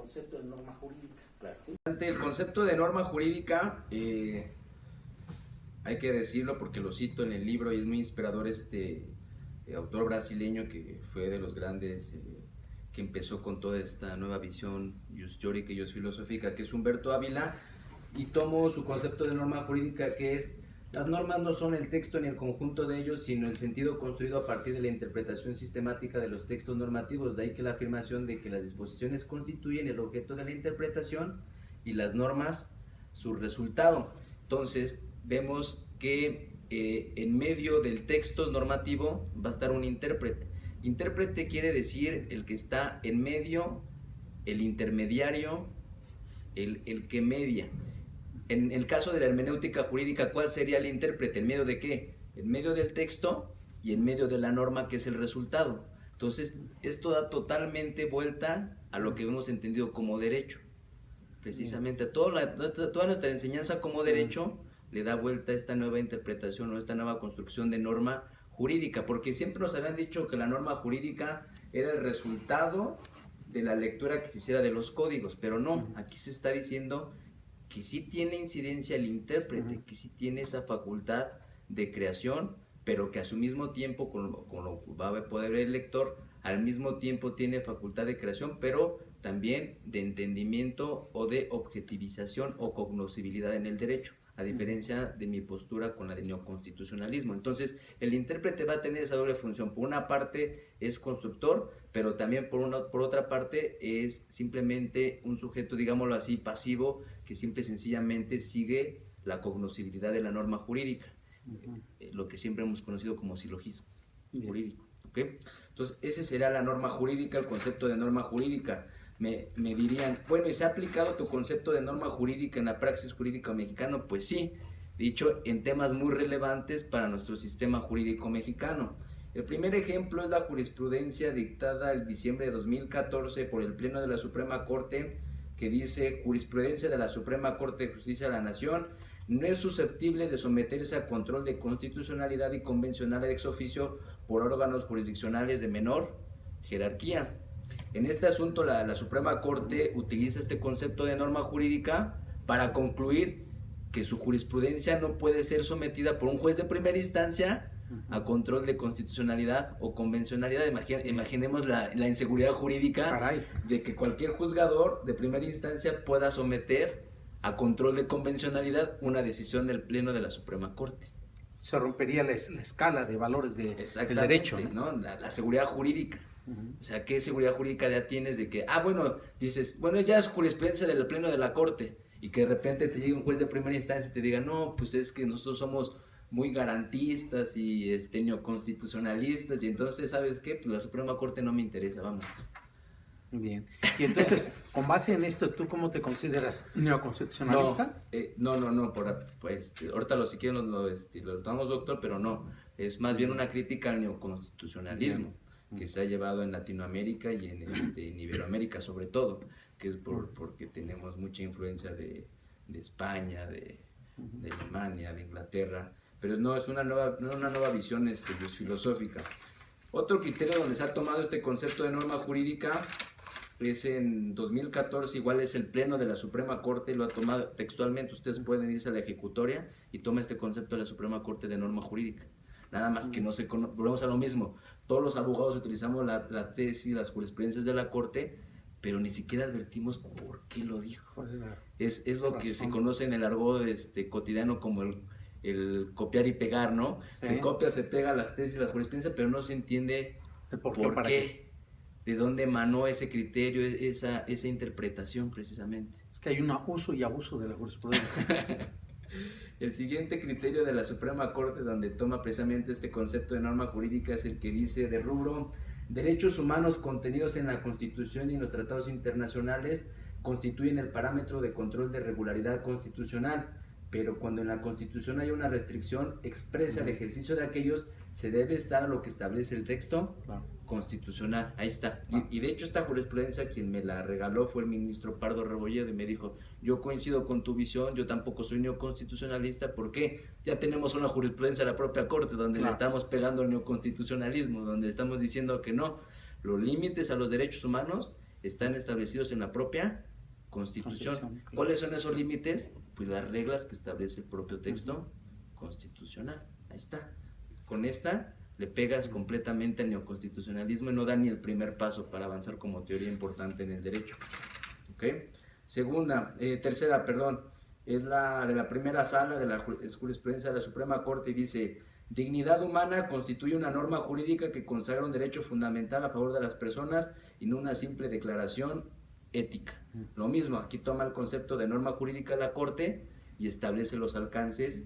concepto de norma jurídica. Claro, ¿sí? El concepto de norma jurídica, hay que decirlo porque lo cito en el libro y es muy inspirador autor brasileño que fue de los grandes que empezó con toda esta nueva visión teórica y filosófica, que es Humberto Ávila, y tomo su concepto de norma jurídica, que es: las normas no son el texto ni el conjunto de ellos, sino el sentido construido a partir de la interpretación sistemática de los textos normativos. De ahí que la afirmación de que las disposiciones constituyen el objeto de la interpretación y las normas su resultado. Entonces, vemos que en medio del texto normativo va a estar un intérprete. Intérprete quiere decir el que está en medio, el intermediario, el que media. En el caso de la hermenéutica jurídica, ¿cuál sería el intérprete? ¿En medio de qué? En medio del texto y en medio de la norma, que es el resultado. Entonces, esto da totalmente vuelta a lo que hemos entendido como derecho. Precisamente, toda nuestra enseñanza como derecho le da vuelta a esta nueva interpretación o esta nueva construcción de norma jurídica, porque siempre nos habían dicho que la norma jurídica era el resultado de la lectura que se hiciera de los códigos, pero no, aquí se está diciendo que sí tiene incidencia el intérprete, que sí tiene esa facultad de creación, pero que a su mismo tiempo, con lo va a poder ver el lector, al mismo tiempo tiene facultad de creación, pero también de entendimiento o de objetivización o cognoscibilidad en el derecho, a diferencia de mi postura con la del neoconstitucionalismo. Entonces, el intérprete va a tener esa doble función. Por una parte es constructor, pero también por otra parte es simplemente un sujeto, digámoslo así, pasivo, que simple y sencillamente sigue la cognoscibilidad de la norma jurídica, lo que siempre hemos conocido como silogismo jurídico. ¿Okay? Entonces, ese será la norma jurídica, el concepto de norma jurídica. Me dirían, bueno, ¿y se ha aplicado tu concepto de norma jurídica en la praxis jurídica mexicana? Pues sí, dicho en temas muy relevantes para nuestro sistema jurídico mexicano. El primer ejemplo es la jurisprudencia dictada el diciembre de 2014 por el Pleno de la Suprema Corte, que dice: jurisprudencia de la Suprema Corte de Justicia de la Nación no es susceptible de someterse a control de constitucionalidad y convencional ex oficio por órganos jurisdiccionales de menor jerarquía. En este asunto, la Suprema Corte utiliza este concepto de norma jurídica para concluir que su jurisprudencia no puede ser sometida por un juez de primera instancia a control de constitucionalidad o convencionalidad. Imaginemos la inseguridad jurídica de que cualquier juzgador de primera instancia pueda someter a control de convencionalidad una decisión del Pleno de la Suprema Corte. Se rompería la escala de valores del derecho, ¿no? La seguridad jurídica. O sea, ¿qué seguridad jurídica ya tienes de que, dices, bueno, ya es jurisprudencia del Pleno de la Corte, y que de repente te llegue un juez de primera instancia y te diga, no, pues es que nosotros somos muy garantistas y neoconstitucionalistas, y entonces, ¿sabes qué? Pues la Suprema Corte no me interesa, vamos. Bien. Y entonces, con base en esto, ¿tú cómo te consideras? ¿Neoconstitucionalista? No, ahorita si quieren lo tomamos, doctor, pero no, es más bien una crítica al neoconstitucionalismo que se ha llevado en Latinoamérica y en Iberoamérica sobre todo, que es porque tenemos mucha influencia de España, de Alemania, de Inglaterra, pero no es una nueva visión filosófica. Otro criterio donde se ha tomado este concepto de norma jurídica es en 2014, igual es el Pleno de la Suprema Corte, lo ha tomado textualmente. Ustedes pueden irse a la ejecutoria y toma este concepto de la Suprema Corte de norma jurídica. Nada más que volvemos a lo mismo. Todos los abogados utilizamos la tesis, las jurisprudencias de la Corte, pero ni siquiera advertimos por qué lo dijo. Es lo que se conoce en el argot cotidiano como el copiar y pegar, ¿no? Sí. Se copia, se pega las tesis, la jurisprudencia, pero no se entiende el por qué, de dónde emanó ese criterio, esa interpretación precisamente. Es que hay un uso y abuso de la jurisprudencia. El siguiente criterio de la Suprema Corte, donde toma precisamente este concepto de norma jurídica, es el que dice de rubro: derechos humanos contenidos en la Constitución y en los tratados internacionales constituyen el parámetro de control de regularidad constitucional, pero cuando en la Constitución hay una restricción expresa al ejercicio de aquellos, se debe estar a lo que establece el texto constitucional. Ahí está. Y de hecho esta jurisprudencia, quien me la regaló fue el ministro Pardo Rebolledo, y me dijo: yo coincido con tu visión, yo tampoco soy neoconstitucionalista. ¿Por qué? Ya tenemos una jurisprudencia de la propia Corte donde le estamos pegando al neoconstitucionalismo, donde estamos diciendo que no, los límites a los derechos humanos están establecidos en la propia Constitución. Constitución, claro. ¿Cuáles son esos límites? Pues las reglas que establece el propio texto constitucional. Ahí está. Con esta le pegas completamente al neoconstitucionalismo y no da ni el primer paso para avanzar como teoría importante en el derecho. ¿Ok? Tercera, es la de la primera sala de la jurisprudencia de la Suprema Corte y dice: dignidad humana constituye una norma jurídica que consagra un derecho fundamental a favor de las personas y no una simple declaración ética. Lo mismo, aquí toma el concepto de norma jurídica de la Corte y establece los alcances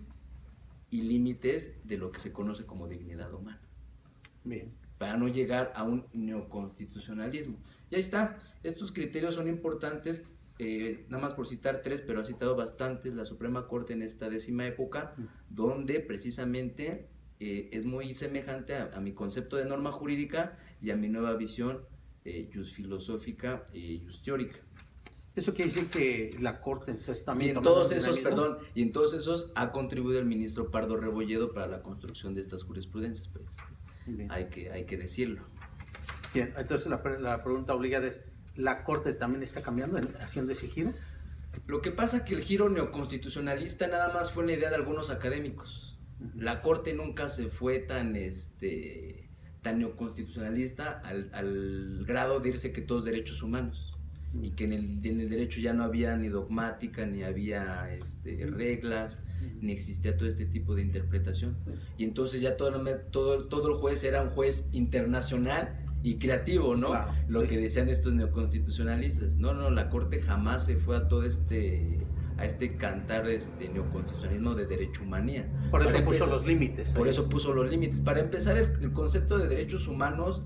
y límites de lo que se conoce como dignidad humana. Bien. Para no llegar a un neoconstitucionalismo. Y ahí está, estos criterios son importantes, nada más por citar 3, pero ha citado bastantes la Suprema Corte en esta 10ª época, donde precisamente es muy semejante a mi concepto de norma jurídica y a mi nueva visión filosófica y teórica. Eso quiere decir que la Corte entonces también... Y en todos esos ha contribuido el ministro Pardo Rebolledo para la construcción de estas jurisprudencias, pues. Hay que decirlo. Bien, entonces la pregunta obligada es, ¿la Corte también está cambiando, haciendo ese giro? Lo que pasa es que el giro neoconstitucionalista nada más fue una idea de algunos académicos. La Corte nunca se fue tan neoconstitucionalista al grado de irse que todos derechos humanos. Y que en el derecho ya no había ni dogmática, ni había reglas, ni existía todo este tipo de interpretación. Y entonces ya todo el juez era un juez internacional y creativo, ¿no? Claro, Lo que decían estos neoconstitucionalistas. No, la Corte jamás se fue a todo a cantar neoconstitucionalismo de derechohumanía. Por eso puso los límites. Por eso puso los límites. Para empezar, el concepto de derechos humanos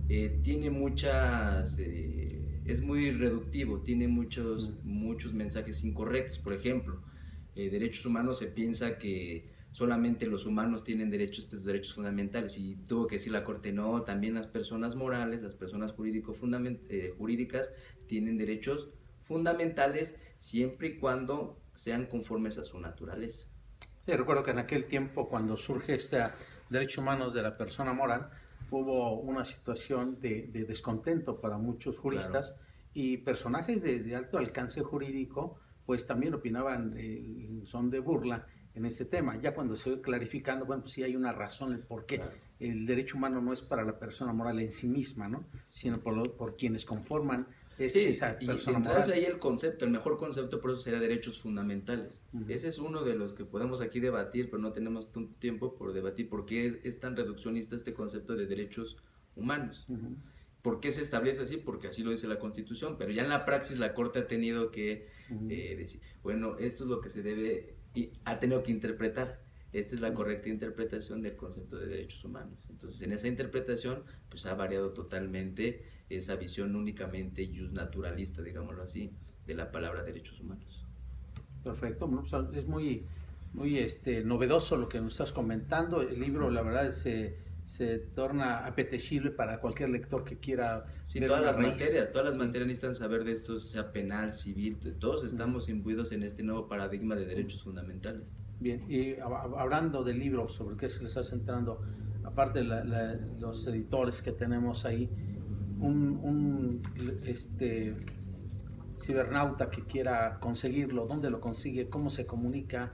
tiene muchas... es muy reductivo, tiene muchos mensajes incorrectos. Por ejemplo, derechos humanos se piensa que solamente los humanos tienen estos derechos fundamentales, y tuvo que decir la Corte, no, también las personas morales, las personas jurídicas tienen derechos fundamentales siempre y cuando sean conformes a su naturaleza. Sí, recuerdo que en aquel tiempo, cuando surge derechos humanos de la persona moral, hubo una situación de descontento para muchos juristas, claro, y personajes de alto alcance jurídico pues también opinaban son de burla en este tema. Ya cuando se ve clarificando, bueno, pues sí hay una razón el por qué. Claro. El derecho humano no es para la persona moral en sí misma, ¿no? Sino por quienes conforman esa persona moral. Y ahí el mejor concepto por eso sería derechos fundamentales. Ese es uno de los que podemos aquí debatir, pero no tenemos tiempo por debatir por qué es tan reduccionista este concepto de derechos humanos. ¿Por qué se establece así? Porque así lo dice la Constitución, pero ya en la praxis la Corte ha tenido que decir, bueno, esto es lo que se debe, y ha tenido que interpretar. Esta es la correcta interpretación del concepto de derechos humanos. Entonces, en esa interpretación, pues ha variado totalmente esa visión únicamente justnaturalista, digámoslo así, de la palabra derechos humanos. Perfecto, bueno, pues es muy novedoso lo que nos estás comentando. El libro, la verdad, se torna apetecible para cualquier lector que quiera ver todas las materias necesitan saber de esto, sea penal, civil, todos estamos imbuidos en este nuevo paradigma de derechos fundamentales. Bien, y hablando del libro, sobre qué se le está centrando, aparte de los editores que tenemos ahí, un cibernauta que quiera conseguirlo, ¿dónde lo consigue? ¿Cómo se comunica?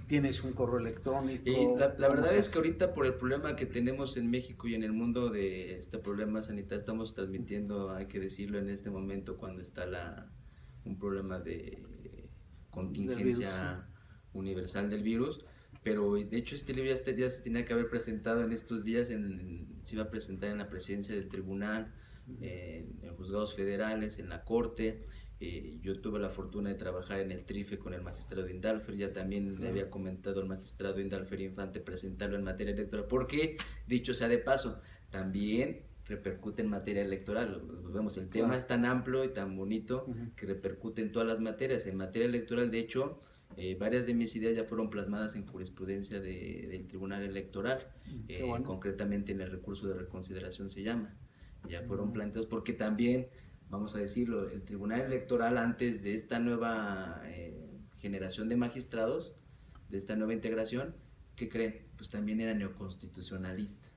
¿Tienes un correo electrónico? Y la verdad es que ahorita, por el problema que tenemos en México y en el mundo de este problema sanitario, estamos transmitiendo, hay que decirlo en este momento, cuando está un problema de contingencia universal del virus, pero de hecho este libro ya se tenía que haber presentado en estos días, se iba a presentar en la presidencia del tribunal, en juzgados federales, en la corte. Yo tuve la fortuna de trabajar en el TRIFE con el magistrado Indalfer, ya también le había comentado al magistrado Indalfer Infante presentarlo en materia electoral, porque, dicho sea de paso, también repercute en materia electoral. Vemos, el tema es tan amplio y tan bonito que repercute en todas las materias. En materia electoral, de hecho, varias de mis ideas ya fueron plasmadas en jurisprudencia del Tribunal Electoral, concretamente en el recurso de reconsideración se llama. Ya fueron planteados porque también, vamos a decirlo, el Tribunal Electoral, antes de esta nueva generación de magistrados, de esta nueva integración, ¿qué creen? Pues también era neoconstitucionalista.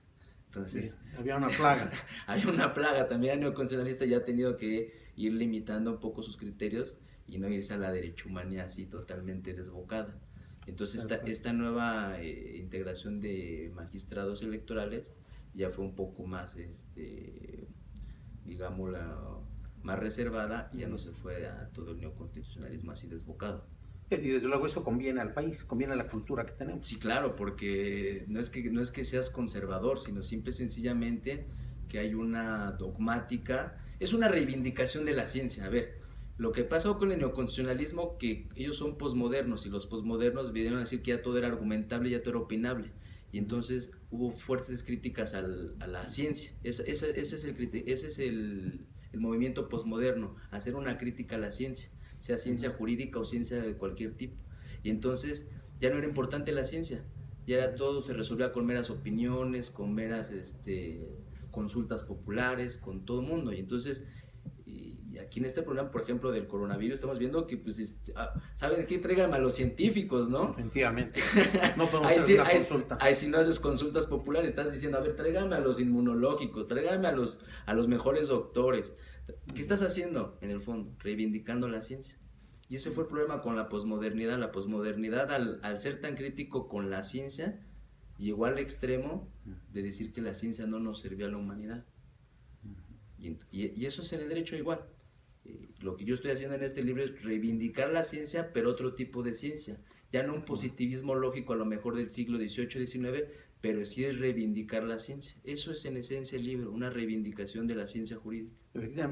Entonces, Sí, había una plaga. hay una plaga. También el neoconstitucionalista ya ha tenido que ir limitando un poco sus criterios y no irse a la derechohumanía así totalmente desbocada. Entonces esta nueva integración de magistrados electorales ya fue un poco más, digamos, más reservada, y ya no se fue a todo el neoconstitucionalismo así desbocado. Y desde luego eso conviene al país, conviene a la cultura que tenemos. Sí, claro, porque no es que seas conservador, sino simple y sencillamente que hay una dogmática, es una reivindicación de la ciencia. A ver, lo que pasó con el neoconstitucionalismo, que ellos son posmodernos, y los posmodernos vinieron a decir que ya todo era argumentable, ya todo era opinable, y entonces hubo fuertes críticas a la ciencia. Ese es el movimiento posmoderno, hacer una crítica a la ciencia, sea ciencia jurídica o ciencia de cualquier tipo. Y entonces ya no era importante la ciencia, ya todo se resolvía con meras opiniones, con meras consultas populares, con todo el mundo. Y entonces, y aquí en este problema, por ejemplo, del coronavirus, estamos viendo que, pues, ¿saben qué? Tráiganme a los científicos, ¿no? Definitivamente. No podemos ahí hacer sí, una consulta. ahí sí no haces consultas populares, estás diciendo, a ver, tráiganme a los inmunológicos, tráiganme a los mejores doctores. ¿Qué estás haciendo, en el fondo? Reivindicando la ciencia. Y ese fue el problema con la posmodernidad. La posmodernidad, al ser tan crítico con la ciencia, llegó al extremo de decir que la ciencia no nos servía a la humanidad. Y eso es en el derecho igual. Lo que yo estoy haciendo en este libro es reivindicar la ciencia, pero otro tipo de ciencia. Ya no un positivismo lógico a lo mejor del siglo XVIII, XIX, pero sí es reivindicar la ciencia. Eso es en esencia el libro, una reivindicación de la ciencia jurídica.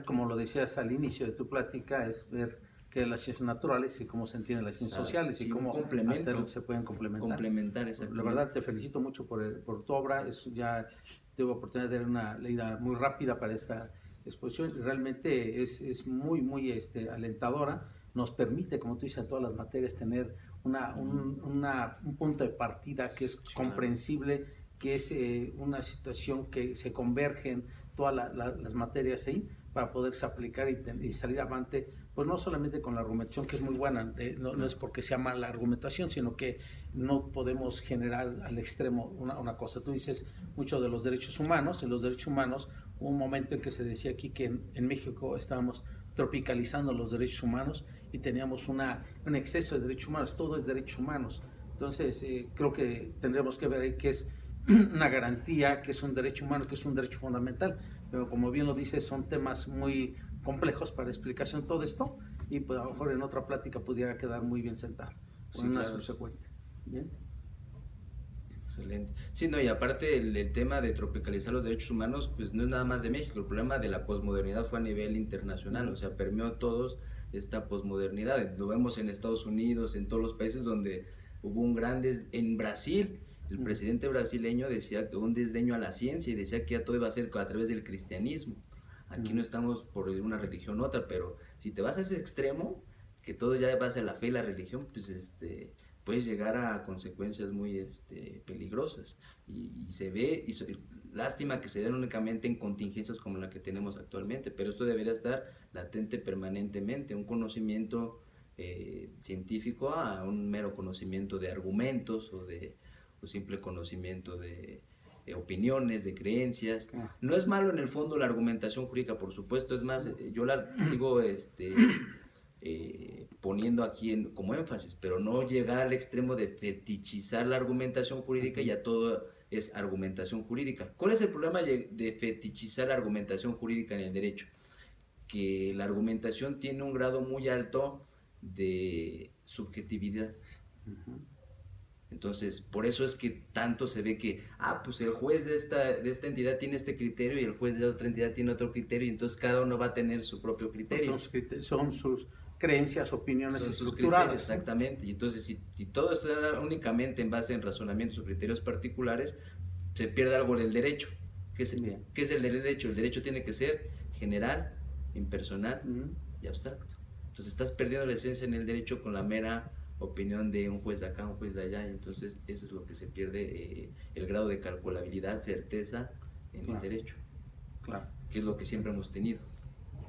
Como lo decías al inicio de tu plática, es ver qué es las ciencias naturales y cómo se entienden las ciencias sociales, y cómo hacer lo que se pueden complementar. Complementar, exactamente. La verdad, te felicito mucho por tu obra. Ya tuve oportunidad de dar una leída muy rápida para esta exposición, y realmente es muy, muy alentadora. Nos permite, como tú dices, en todas las materias tener un punto de partida que es comprensible, que es una situación que se convergen todas las materias ahí para poderse aplicar y salir avante, pues no solamente con la argumentación, que es muy buena, no es porque sea mala la argumentación, sino que no podemos generar al extremo una cosa. Tú dices mucho de los derechos humanos. En los derechos humanos hubo un momento en que se decía aquí que en México estábamos tropicalizando los derechos humanos y teníamos un exceso de derechos humanos. Todo es derechos humanos. Entonces creo que tendremos que ver ahí qué es una garantía, que es un derecho humano, que es un derecho fundamental, pero como bien lo dices, son temas muy complejos para explicación todo esto, y pues a lo mejor en otra plática pudiera quedar muy bien sentado, Sí, una claro. subsecuente. Bien. Excelente. Sí, no, y aparte el tema de tropicalizar los derechos humanos, pues no es nada más de México. El problema de la posmodernidad fue a nivel internacional, o sea, permeó a todos esta posmodernidad. Lo vemos en Estados Unidos, en todos los países donde hubo un gran en Brasil. El presidente brasileño decía que un desdeño a la ciencia, y decía que ya todo iba a ser a través del cristianismo. Aquí no estamos por una religión u otra, pero si te vas a ese extremo, que todo ya va a ser la fe y la religión, pues puedes llegar a consecuencias muy peligrosas. Y se ve, lástima que se den únicamente en contingencias como la que tenemos actualmente, pero esto debería estar latente permanentemente, un conocimiento científico a un mero conocimiento de argumentos o simple conocimiento de opiniones, de creencias. No es malo en el fondo la argumentación jurídica, por supuesto, es más, yo la sigo poniendo aquí como énfasis, pero no llegar al extremo de fetichizar la argumentación jurídica, y ya todo es argumentación jurídica. ¿Cuál es el problema de fetichizar la argumentación jurídica en el derecho? Que la argumentación tiene un grado muy alto de subjetividad. Entonces, por eso es que tanto se ve que, pues el juez de esta entidad tiene este criterio y el juez de otra entidad tiene otro criterio, y entonces cada uno va a tener su propio criterio. Son sus creencias, opiniones Son sus estructuradas. Criterios, exactamente. Y entonces, si todo está únicamente en base en razonamientos o criterios particulares, se pierde algo del derecho. ¿Qué es el derecho? El derecho tiene que ser general, impersonal y abstracto. Entonces estás perdiendo la esencia en el derecho con la mera opinión de un juez de acá, un juez de allá, y entonces eso es lo que se pierde, el grado de calculabilidad, certeza en el derecho, que es lo que siempre hemos tenido.